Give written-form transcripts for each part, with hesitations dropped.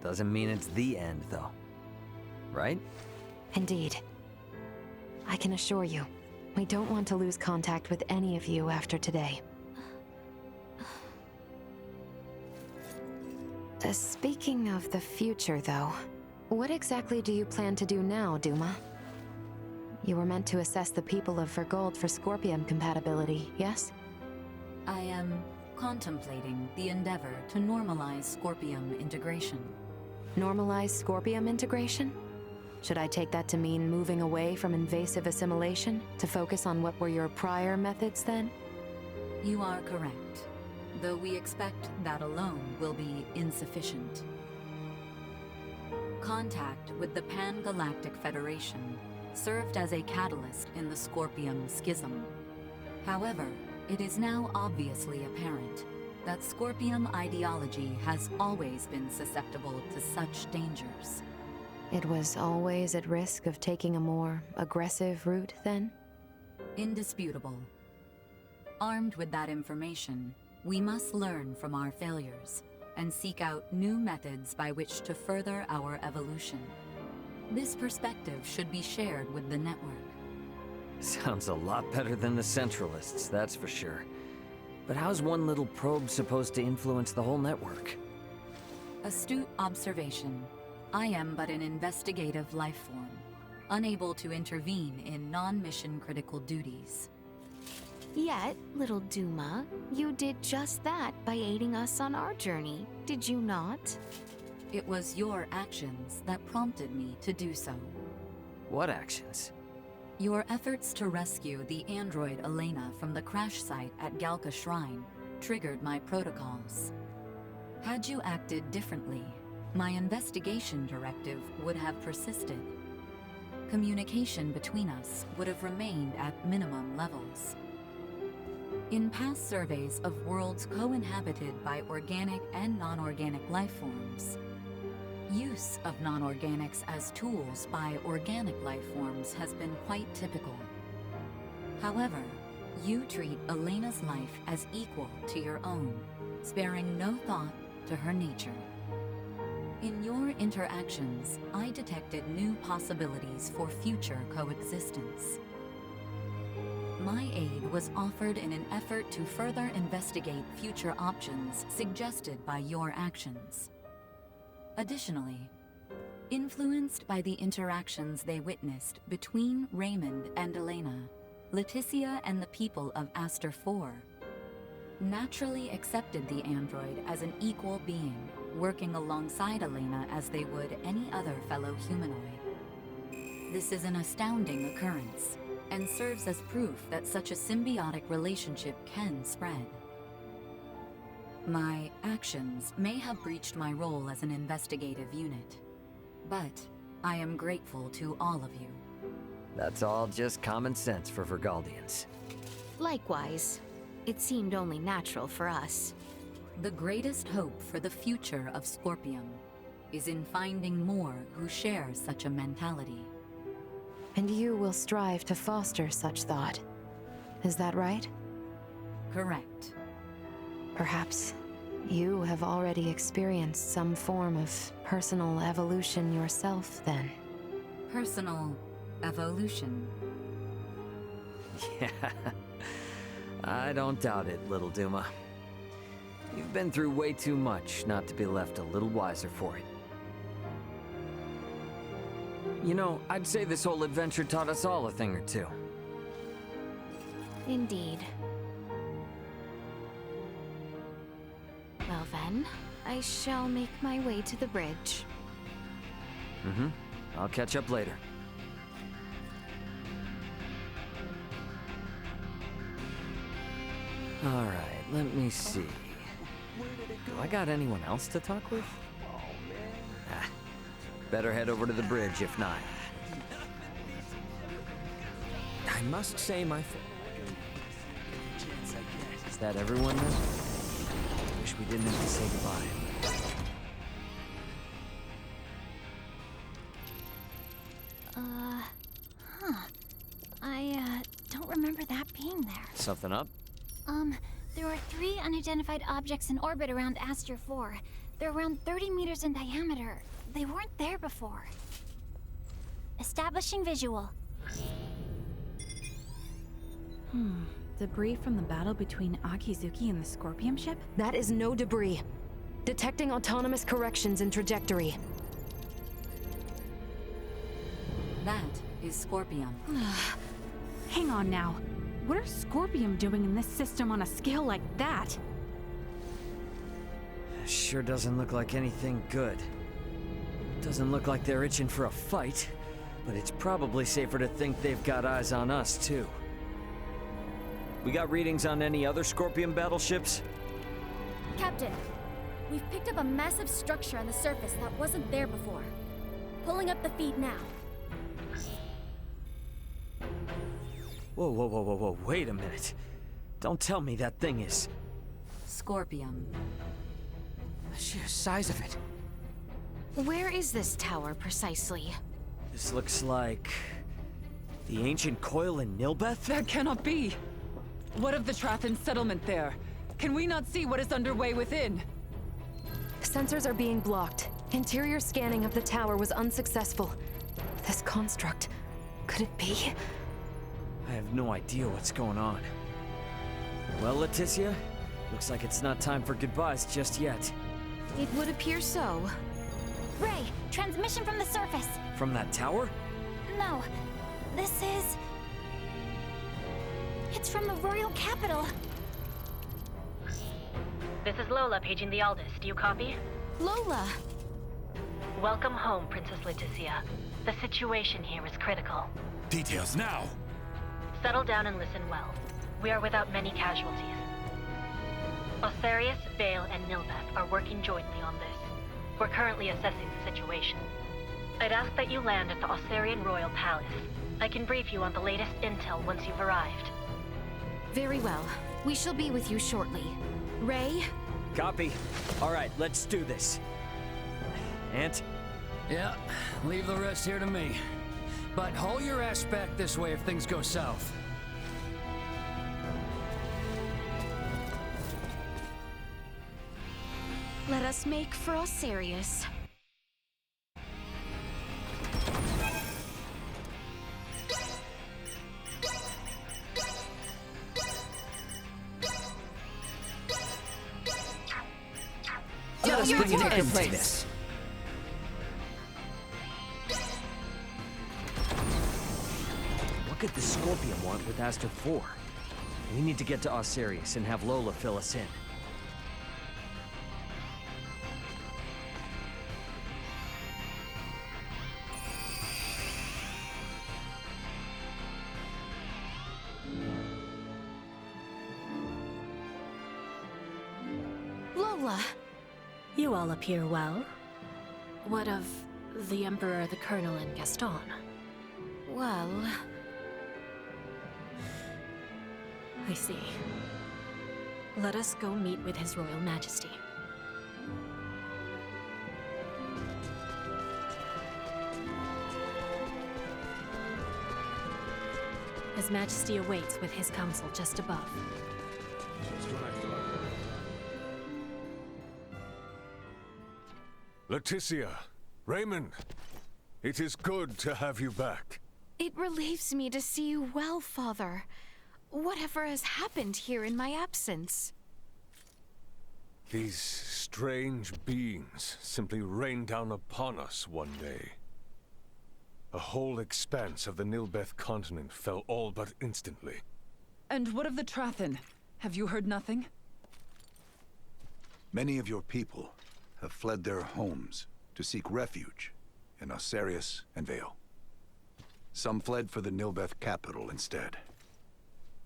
Doesn't mean it's the end, though. Right? Indeed. I can assure you, we don't want to lose contact with any of you after today. Speaking of the future, though, what exactly do you plan to do now, Duma? You were meant to assess the people of Vergold for Scorpium compatibility, yes? I am contemplating the endeavor to normalize Scorpium integration. Normalize Scorpium integration? Should I take that to mean moving away from invasive assimilation to focus on what were your prior methods then? You are correct, though we expect that alone will be insufficient. Contact with the Pan-Galactic Federation served as a catalyst in the Scorpium schism. However, it is now obviously apparent that Scorpium ideology has always been susceptible to such dangers. It was always at risk of taking a more aggressive route, then? Indisputable. Armed with that information, we must learn from our failures and seek out new methods by which to further our evolution. This perspective should be shared with the network. Sounds a lot better than the Centralists, that's for sure. But how's one little probe supposed to influence the whole network? Astute observation. I am but an investigative life form, unable to intervene in non-mission critical duties. Yet, little Duma, you did just that by aiding us on our journey, did you not? It was your actions that prompted me to do so. What actions? Your efforts to rescue the android Elena from the crash site at Galka Shrine triggered my protocols. Had you acted differently, my investigation directive would have persisted. Communication between us would have remained at minimum levels. In past surveys of worlds co-inhabited by organic and non-organic life forms, use of non-organics as tools by organic life forms has been quite typical. However, you treat Elena's life as equal to your own, sparing no thought to her nature. In your interactions, I detected new possibilities for future coexistence. My aid was offered in an effort to further investigate future options suggested by your actions. Additionally, influenced by the interactions they witnessed between Raymond and Elena, Leticia and the people of Aster IV naturally accepted the android as an equal being, working alongside Elena as they would any other fellow humanoid. This is an astounding occurrence, and serves as proof that such a symbiotic relationship can spread. My actions may have breached my role as an investigative unit, but I am grateful to all of you. That's all just common sense for Vergaldians. Likewise, it seemed only natural for us. The greatest hope for the future of Scorpium is in finding more who share such a mentality. And you will strive to foster such thought. Is that right? Correct. Perhaps you have already experienced some form of personal evolution yourself, then. Personal evolution. Yeah, I don't doubt it, little Duma. You've been through way too much not to be left a little wiser for it. You know, I'd say this whole adventure taught us all a thing or two. Indeed. Well then, I shall make my way to the bridge. Mm-hmm. I'll catch up later. Alright, let me see. Do I got anyone else to talk with? Ah, better head over to the bridge if not. I must say my Is that everyone then? Wish we didn't have to say goodbye. I don't remember that being there. Something up? There were 3 unidentified objects in orbit around Aster 4. They're around 30 meters in diameter. They weren't there before. Establishing visual. Debris from the battle between Akizuki and the Scorpion ship? That is no debris. Detecting autonomous corrections in trajectory. That is Scorpium. Hang on now. What are Scorpion doing in this system on a scale like that? Sure doesn't look like anything good. Doesn't look like they're itching for a fight, but it's probably safer to think they've got eyes on us, too. We got readings on any other Scorpion battleships? Captain, we've picked up a massive structure on the surface that wasn't there before. Pulling up the feed now. Whoa, wait a minute. Don't tell me that thing is... Scorpium. The sheer size of it. Where is this tower precisely? This looks like... the ancient coil in Nilbeth? That cannot be! What of the Trathan settlement there? Can we not see what is underway within? Sensors are being blocked. Interior scanning of the tower was unsuccessful. This construct... could it be? I have no idea what's going on. Well, Leticia, looks like it's not time for goodbyes just yet. It would appear so. Ray, transmission from the surface. From that tower? No, this is... It's from the royal capital. This is Lola paging the Aldous. Do you copy? Lola! Welcome home, Princess Leticia. The situation here is critical. Details now! Settle down and listen well. We are without many casualties. Osarius, Vale, and Nilbeth are working jointly on this. We're currently assessing the situation. I'd ask that you land at the Osarian Royal Palace. I can brief you on the latest intel once you've arrived. Very well. We shall be with you shortly. Ray? Copy. All right, let's do this. Ant? Yeah, leave the rest here to me. But haul your ass back this way if things go south. Let us make for Osarius. Let us bring an end to play this. What could the Scorpion want with Aster 4? We need to get to Osarius and have Lola fill us in. Lola! You all appear well. What of the Emperor, the Colonel, and Gaston? Well... I see. Let us go meet with His Royal Majesty. His Majesty awaits with his council just above. Leticia, Raymond, it is good to have you back. It relieves me to see you well, Father. Whatever has happened here in my absence? These strange beings simply rained down upon us one day. A whole expanse of the Nilbeth continent fell all but instantly. And what of the Trathan? Have you heard nothing? Many of your people have fled their homes to seek refuge in Osarius and Vale. Some fled for the Nilbeth capital instead,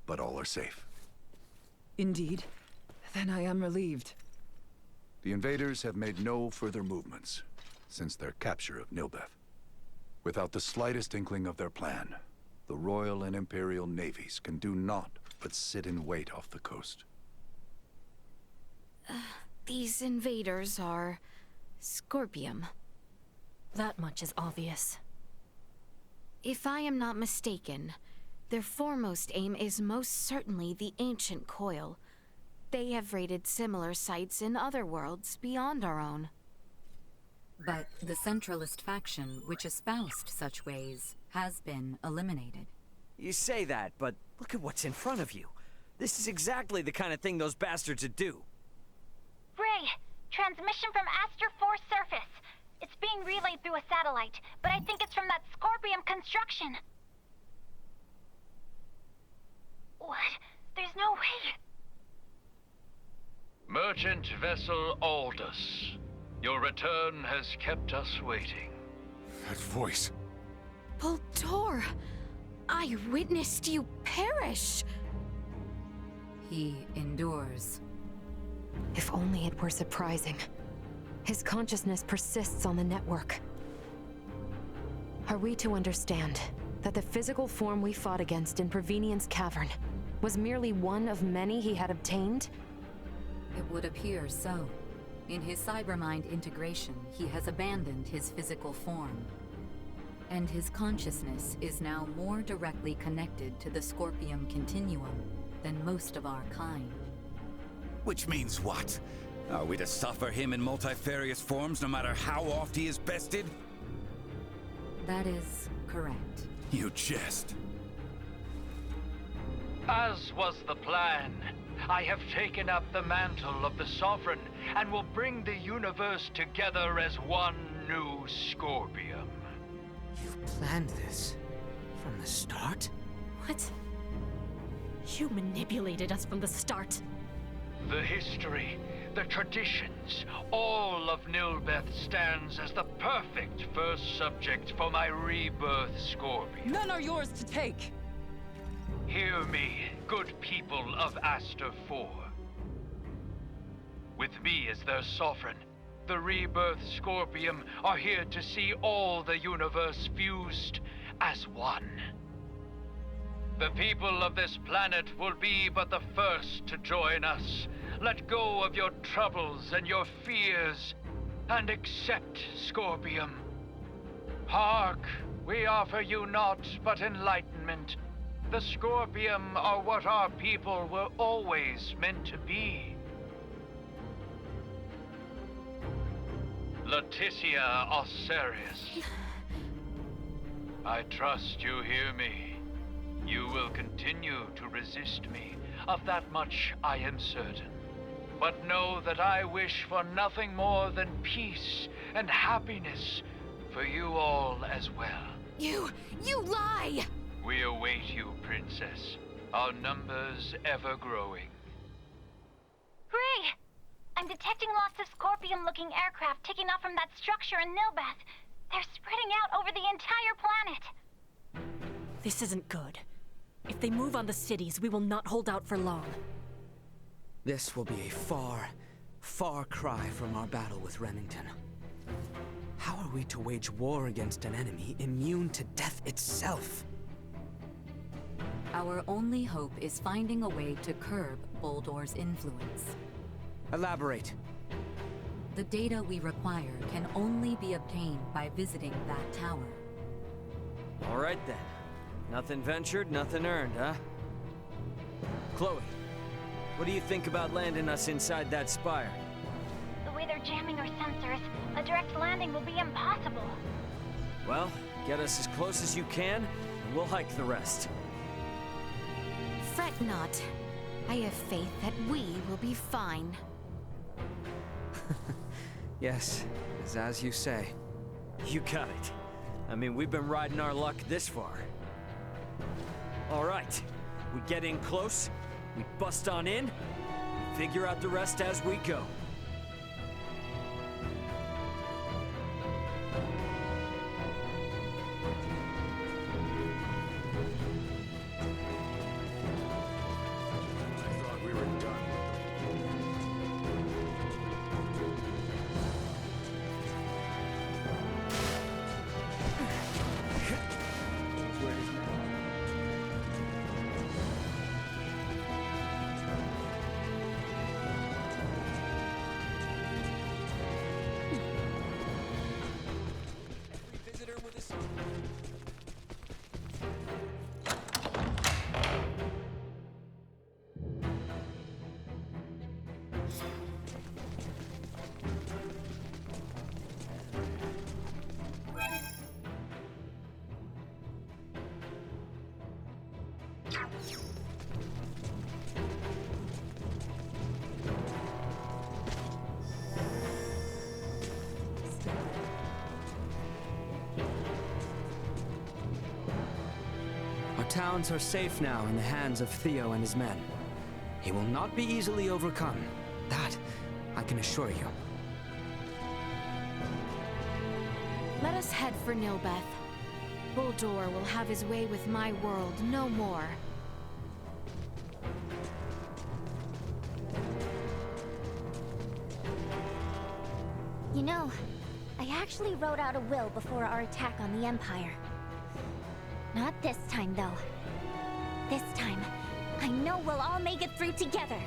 but all are safe. Indeed. Then I am relieved. The invaders have made no further movements since their capture of Nilbeth. Without the slightest inkling of their plan, the Royal and Imperial navies can do naught but sit in wait off the coast. These invaders are... Scorpium. That much is obvious. If I am not mistaken, their foremost aim is most certainly the ancient coil. They have raided similar sites in other worlds beyond our own. But the Centralist faction, which espoused such ways, has been eliminated. You say that, but look at what's in front of you. This is exactly the kind of thing those bastards would do. Ray, transmission from Aster 4 surface. It's being relayed through a satellite, but I think it's from that Scorpium construction. What? There's no way. Merchant vessel Aldous. Your return has kept us waiting. That voice. Voltor! I witnessed you perish! He endures. If only it were surprising. His consciousness persists on the network. Are we to understand that the physical form we fought against in Provenient's cavern was merely one of many he had obtained? It would appear so. In his cybermind integration, he has abandoned his physical form. And his consciousness is now more directly connected to the Scorpium continuum than most of our kind. Which means what? Are we to suffer him in multifarious forms no matter how oft he is bested? That is correct. You jest. As was the plan, I have taken up the mantle of the Sovereign and will bring the universe together as one new Scorpium. You've planned this from the start? What? You manipulated us from the start. The history, the traditions, all of Nilbeth stands as the perfect first subject for my rebirth Scorpion. None are yours to take! Hear me, good people of Aster 4. With me as their sovereign, the rebirth Scorpium are here to see all the universe fused as one. The people of this planet will be but the first to join us. Let go of your troubles and your fears, and accept Scorpium. Hark, we offer you naught but enlightenment. The Scorpium are what our people were always meant to be. Leticia Osarius. I trust you hear me. You will continue to resist me. Of that much I am certain. But know that I wish for nothing more than peace and happiness for you all as well. You lie! We await you, Princess. Our numbers ever growing. Ray! I'm detecting lots of Scorpium-looking aircraft taking off from that structure in Nilbeth. They're spreading out over the entire planet. This isn't good. If they move on the cities, we will not hold out for long. This will be a far, far cry from our battle with Remington. How are we to wage war against an enemy immune to death itself? Our only hope is finding a way to curb Boldor's influence. Elaborate. The data we require can only be obtained by visiting that tower. All right then. Nothing ventured, nothing earned, huh? Chloe, what do you think about landing us inside that spire? The way they're jamming our sensors, a direct landing will be impossible. Well, get us as close as you can, and we'll hike the rest. Fret not. I have faith that we will be fine. Yes, it's as you say. You got it. I mean, we've been riding our luck this far. All right, we get in close, we bust on in, figure out the rest as we go. towns are safe now in the hands of Theo and his men. He will not be easily overcome. That, I can assure you. Let us head for Nilbeth. Buldur will have his way with my world no more. You know, I actually wrote out a will before our attack on the Empire. Not this time, though. This time, I know we'll all make it through together.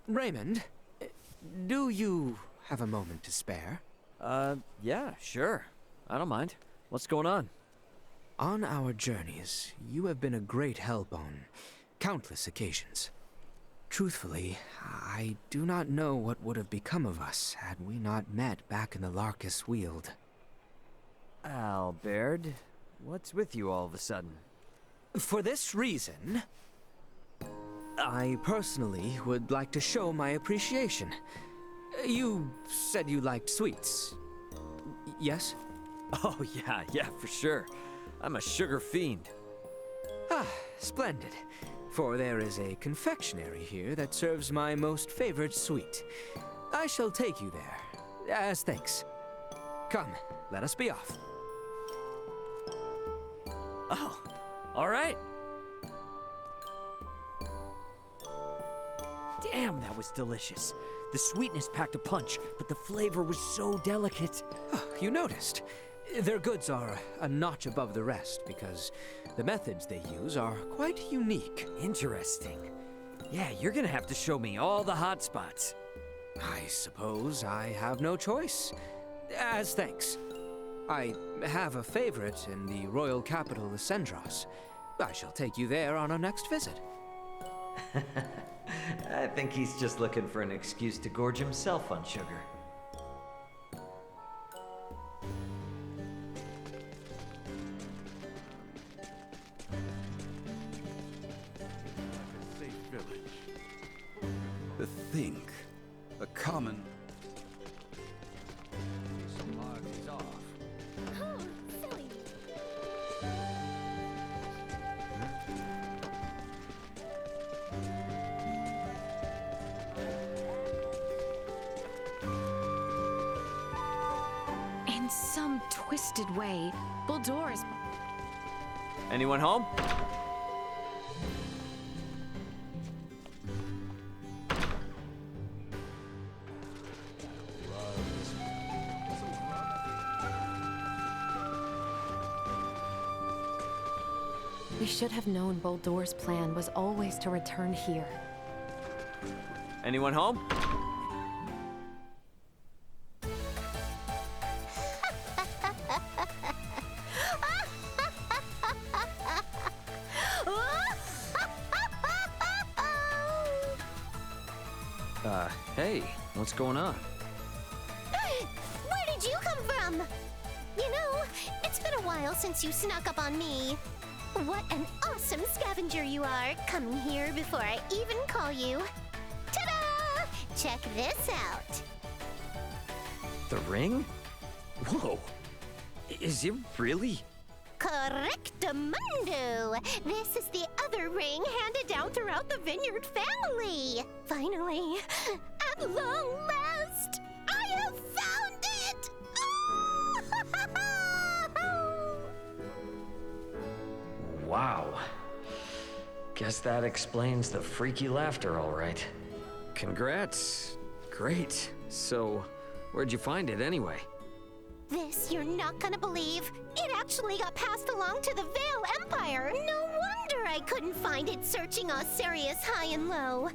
Raymond, do you have a moment to spare? Yeah, sure. I don't mind. What's going on? On our journeys, you have been a great help on countless occasions. Truthfully, I do not know what would have become of us had we not met back in the Larkus Weald. Albert, what's with you all of a sudden? For this reason, I personally would like to show my appreciation. You said you liked sweets. Yes? Oh, yeah, for sure. I'm a sugar fiend. Ah, splendid. For there is a confectionery here that serves my most favorite sweet. I shall take you there, as thanks. Come, let us be off. Oh, all right. Damn, that was delicious. The sweetness packed a punch, but the flavor was so delicate. Oh, you noticed. Their goods are a notch above the rest because the methods they use are quite unique. Interesting. Yeah, you're gonna have to show me all the hot spots. I suppose I have no choice. As thanks. I have a favorite in the royal capital, Lysendros. I shall take you there on our next visit. I think he's just looking for an excuse to gorge himself on sugar. To think, a common... In some twisted way, Buldur is... Anyone home? We should have known Buldur's plan was always to return here. Anyone home? Hey, what's going on? Where did you come from? You know, it's been a while since you snuck up on me. What an awesome scavenger you are, coming here before I even call you. Ta-da! Check this out. The ring? Whoa. Is it really? Correctamundo! This is the other ring handed down throughout the Vineyard family! Finally, at long last, I have found it! Wow. Guess that explains the freaky laughter, all right. Congrats. Great. So, where'd you find it anyway? This you're not gonna believe. It actually got passed along to the Vale Empire. No wonder I couldn't find it searching Osirius high and low.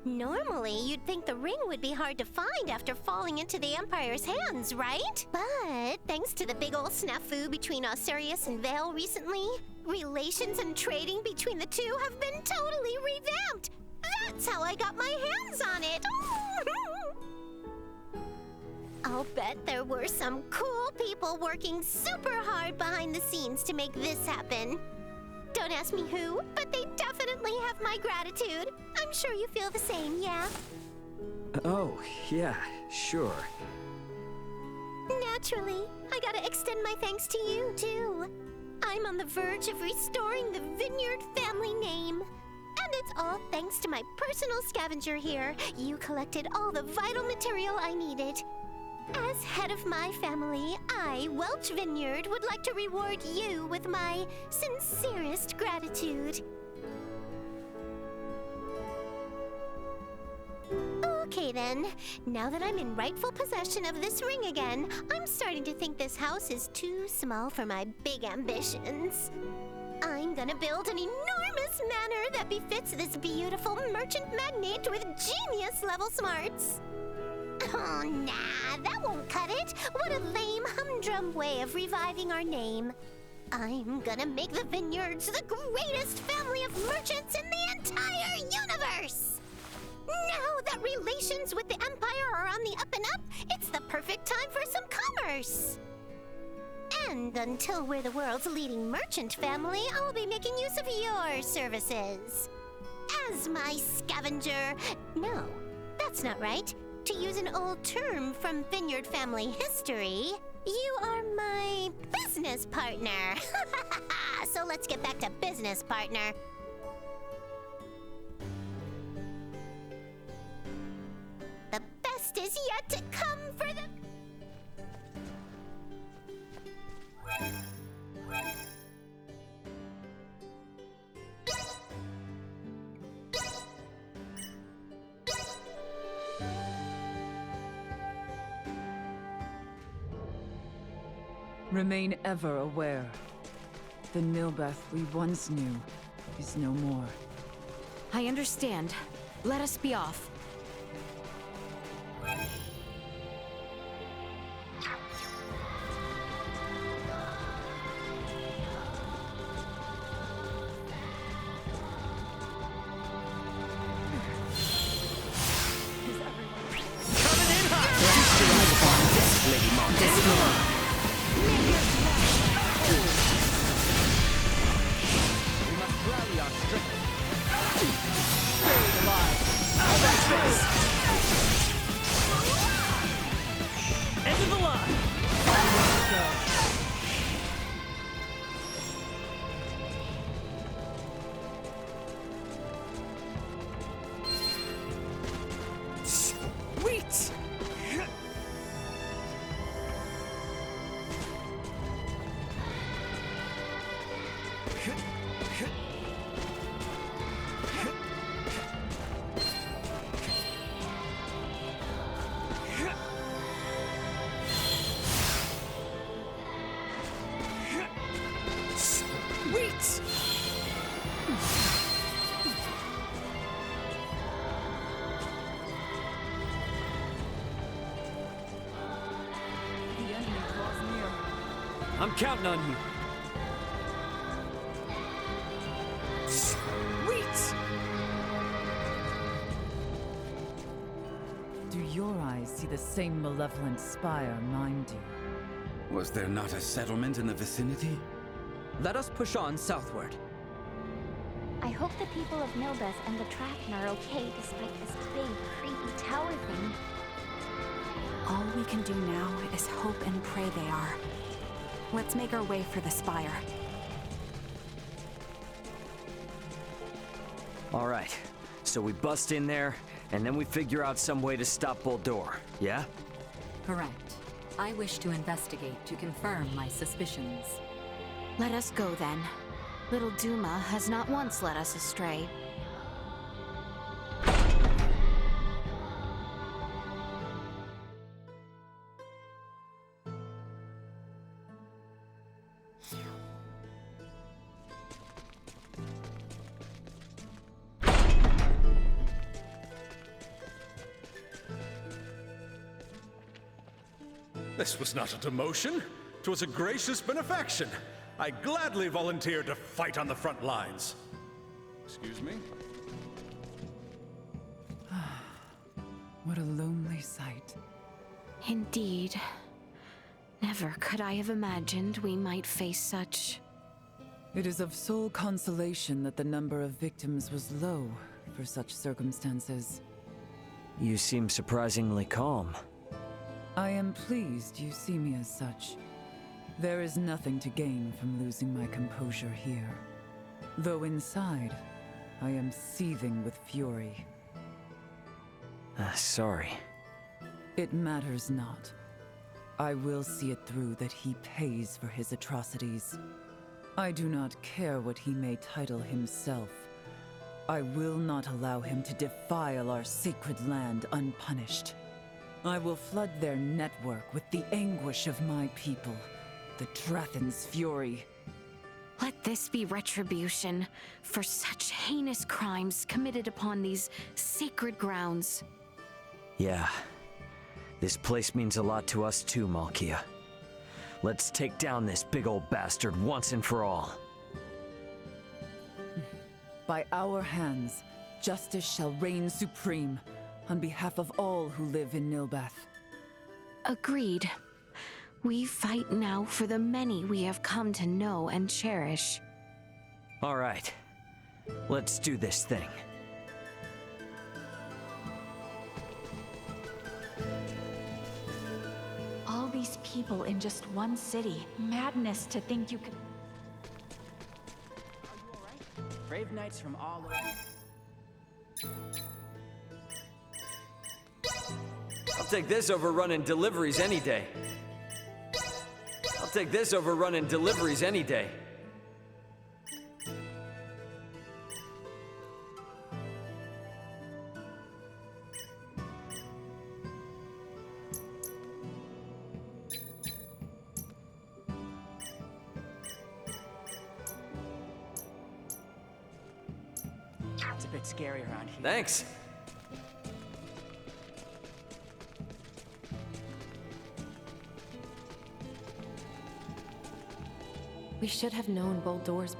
Normally, you'd think the ring would be hard to find after falling into the Empire's hands, right? But thanks to the big ol' snafu between Osirius and Vale recently, relations and trading between the two have been totally revamped. That's how I got my hands on it. I'll bet there were some cool people working super hard behind the scenes to make this happen. Don't ask me who, but they definitely have my gratitude. I'm sure you feel the same, yeah? Oh, yeah, sure. Naturally, I gotta extend my thanks to you, too. I'm on the verge of restoring the Vineyard family name. And it's all thanks to my personal scavenger here. You collected all the vital material I needed. As head of my family, I, Welch Vineyard, would like to reward you with my sincerest gratitude. Okay then, now that I'm in rightful possession of this ring again, I'm starting to think this house is too small for my big ambitions. I'm gonna build an enormous manor that befits this beautiful merchant magnate with genius-level smarts. Oh, nah, that won't cut it. What a lame, humdrum way of reviving our name. I'm gonna make the Vineyards the greatest family of merchants in the entire universe! Now that relations with the Empire are on the up and up, it's the perfect time for some commerce! And until we're the world's leading merchant family, I'll be making use of your services. As my scavenger... No, that's not right. To use an old term from Vineyard family history, you are my business partner. So let's get back to business, partner. The best is yet to come for the... Remain ever aware. The Nilbeth we once knew is no more. I understand. Let us be off. I'm counting on you. Sweet! Do your eyes see the same malevolent spire mine do? Was there not a settlement in the vicinity? Let us push on southward. I hope the people of Nilbeth and the Traken are okay despite this big, creepy tower thing. All we can do now is hope and pray they are. Let's make our way for the spire. All right, so we bust in there, and then we figure out some way to stop Boldur, yeah? Correct. I wish to investigate to confirm my suspicions. Let us go then. Little Duma has not once led us astray. This was not a demotion. 'Twas a gracious benefaction. I gladly volunteered to fight on the front lines. Excuse me? What a lonely sight. Indeed. Never could I have imagined we might face such... It is of sole consolation that the number of victims was low for such circumstances. You seem surprisingly calm. I am pleased you see me as such. There is nothing to gain from losing my composure here. Though inside, I am seething with fury. Sorry. It matters not. I will see it through that he pays for his atrocities. I do not care what he may title himself. I will not allow him to defile our sacred land unpunished. I will flood their network with the anguish of my people, the Drathan's fury. Let this be retribution for such heinous crimes committed upon these sacred grounds. Yeah. This place means a lot to us too, Malkia. Let's take down this big old bastard once and for all. By our hands, justice shall reign supreme, on behalf of all who live in Nilbeth. Agreed. We fight now for the many we have come to know and cherish. All right. Let's do this thing. All these people in just one city. Madness to think you could... Are you alright? Brave knights from all over... I'll take this over running deliveries any day. I'll take this over running deliveries any day. It's a bit scary around here. Thanks. We should have known Boldur's...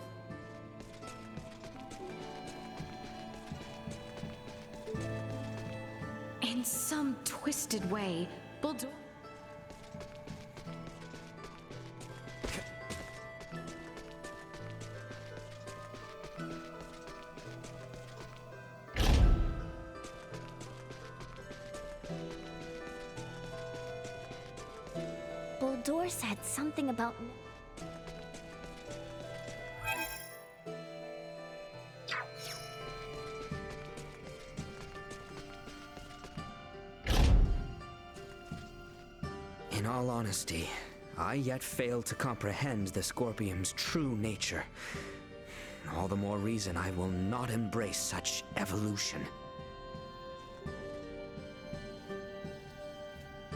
In some twisted way, Boldur... Boldur said something about... In all honesty, I yet fail to comprehend the Scorpium's true nature. All the more reason I will not embrace such evolution.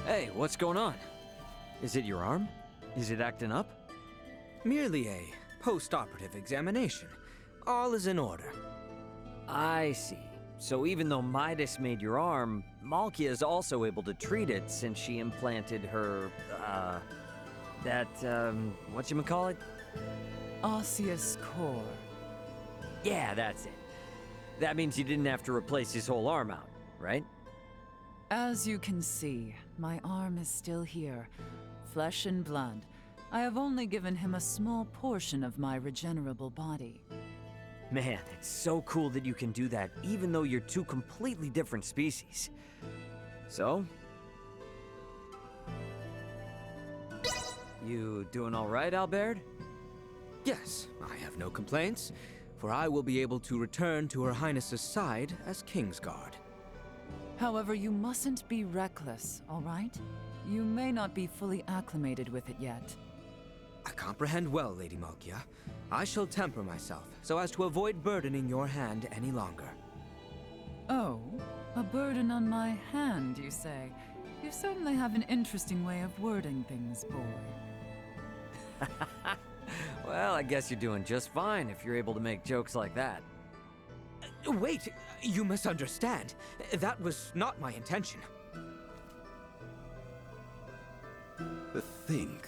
Hey, what's going on? Is it your arm? Is it acting up? Merely a post-operative examination. All is in order. I see. So even though Midas made your arm, Malkia is also able to treat it since she implanted her, whatchamacallit? Osseous core. Yeah, that's it. That means you didn't have to replace his whole arm out, right? As you can see, my arm is still here, flesh and blood. I have only given him a small portion of my regenerable body. Man, it's so cool that you can do that, even though you're two completely different species. So? You doing all right, Albert? Yes, I have no complaints. For for I will be able to return to Her Highness's side as Kingsguard. However, you mustn't be reckless, all right? You may not be fully acclimated with it yet. I comprehend well, Lady Malkia. I shall temper myself, so as to avoid burdening your hand any longer. Oh, a burden on my hand, you say? You certainly have an interesting way of wording things, boy. Well, I guess you're doing just fine if you're able to make jokes like that. Wait, you misunderstand. That was not my intention. The thing